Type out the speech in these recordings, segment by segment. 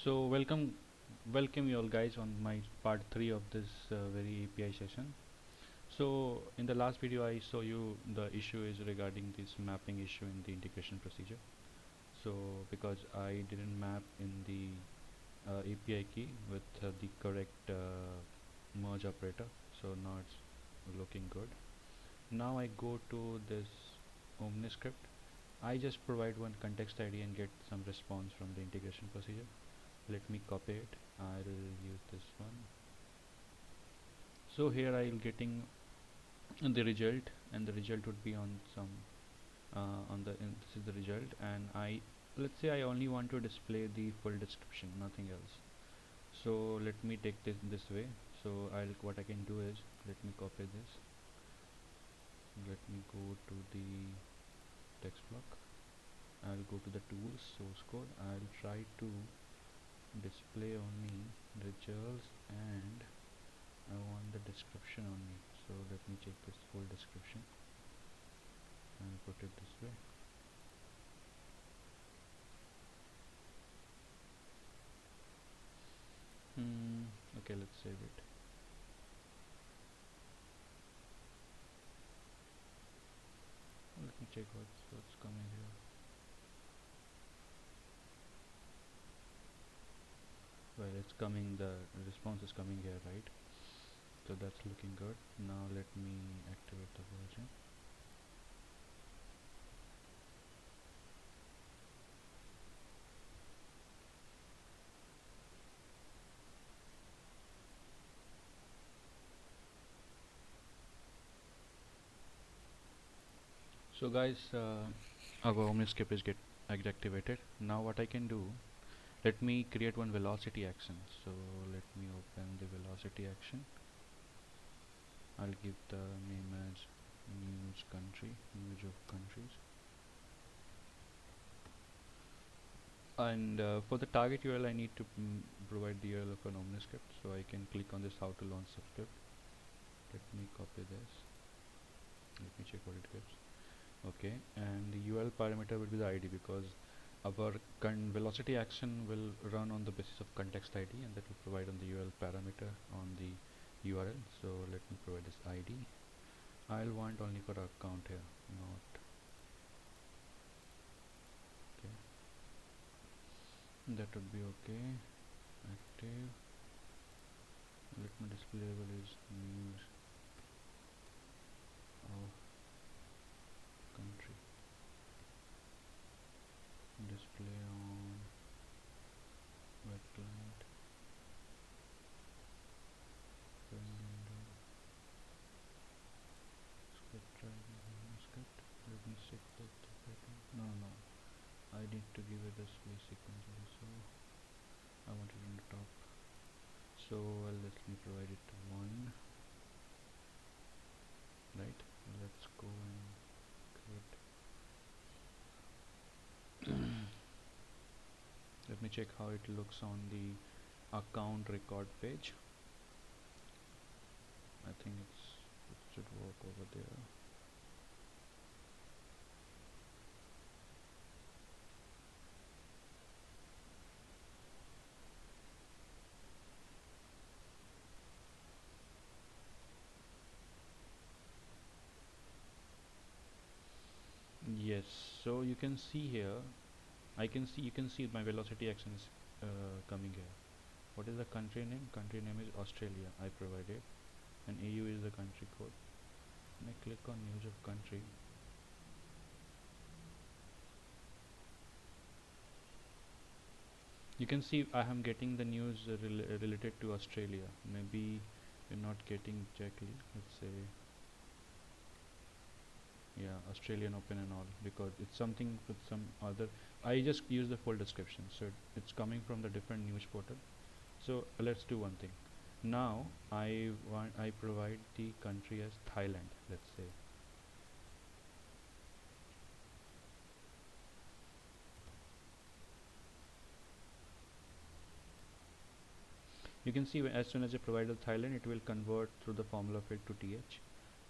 So welcome you all guys on my part 3 of this very API session. So in the last video I saw you the issue is regarding this mapping issue in the integration procedure. So because I didn't map in the API key with the correct merge operator, so now it's looking good. Now I go to this Omniscript. I just provide one context ID and get some response from the integration procedure. Let me copy it. I'll use this one. So here I'll getting the result, and the result would be on some this is the result, and let's say I only want to display the full description, nothing else. So let me take this way. So what I can do is, let me copy this, let me go to the text block, I'll go to the tools source code, I'll try to display only results, and I want the description only. So let me check this full description and put it this way. Okay, let's save it. Let me check what's coming here. Well, it's coming, the response is coming here, right? So that's looking good. Now let me activate the version. So guys, our Omniscript is get activated. Now what I can do, let me create one velocity action. So let me open the velocity action. I'll give the name as news of countries, and for the target URL I need to provide the URL of an Omniscript. So I can click on this how to launch subscript. Let me copy this, let me check what it gives. Okay, and the URL parameter will be the ID, because our velocity action will run on the basis of context ID, and that will provide on the URL parameter on the URL. So let me provide this ID. I'll want only for account here, not okay. That would be okay. Active. Let me display label is news of country. Display on web client. Script driver script. Let me check that pattern. No. I need to give it a space sequence also. I want it on the top. So let me provide it to 1. Right. Let's go and create. Let me check how it looks on the account record page. I think it should work over there. Yes, so you can see here, you can see my velocity action is coming here. What is the country name? Country name is Australia, I provided, and AU is the country code. When I click on news of country, you can see I am getting the news related to Australia. Maybe you're not getting exactly, let's say, yeah, Australian Open and all, because it's something with some other. I just use the full description, so it's coming from the different news portal. So let's do one thing. Now I provide the country as Thailand, let's say. You can see as soon as I provide the Thailand, it will convert through the formula field to TH.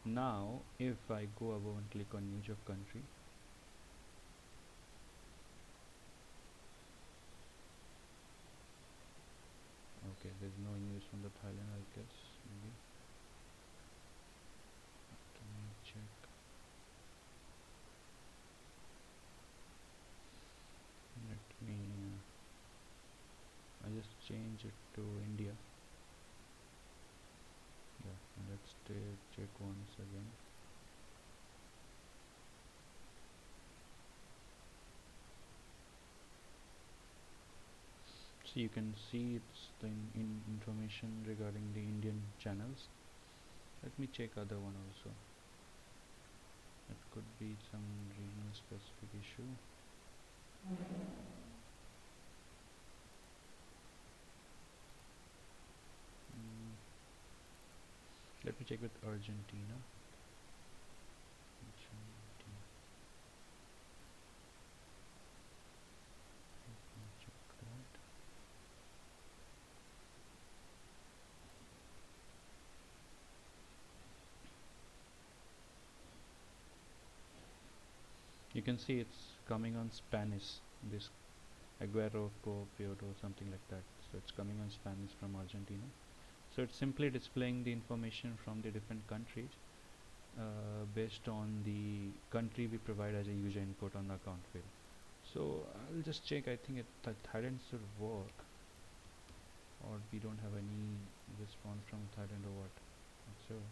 Now if I go above and click on news of country, there's no English from the Thailand, I guess. Maybe. Let me check. Let me. I just change it to India. Yeah. Let's check once again. So you can see it's the information regarding the Indian channels. Let me check other one also. It could be some regional specific issue. Let me check with Argentina. Let me check that. You can see it's coming on Spanish. This Aguero Piotr, something like that. So it's coming on Spanish from Argentina. So it's simply displaying the information from the different countries based on the country we provide as a user input on the account field. So I'll just check. I think Thailand should work, or we don't have any response from Thailand or what. Not sure.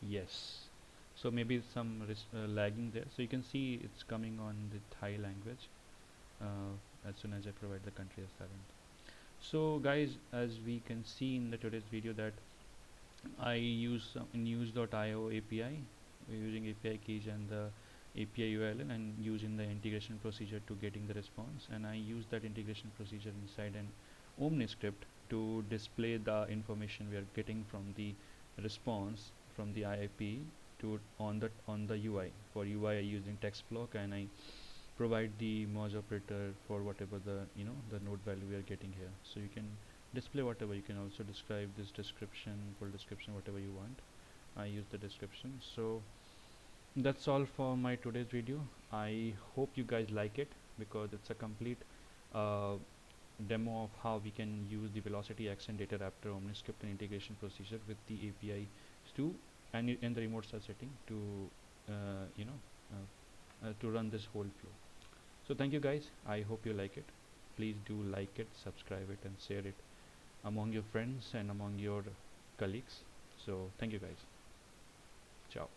Yes. So maybe some lagging there. So you can see it's coming on the Thai language as soon as I provide the country as Thailand. So guys, as we can see in the today's video that I use news.io API. We're using API keys and the API URL and using the integration procedure to getting the response, and I use that integration procedure inside an Omniscript to display the information we are getting from the response from the IIP to on the UI. For UI I using text block, and I provide the merge operator for whatever the node value we are getting here. So you can display whatever. You can also describe this description, full description, whatever you want. I use the description. So that's all for my today's video. I hope you guys like it, because it's a complete uh, demo of how we can use the velocity action data raptor omniscript and integration procedure with the API to and in the remote start setting to to run this whole flow. So thank you guys. I hope you like it. Please do like it, subscribe it, and share it among your friends and among your colleagues. So thank you guys. Ciao.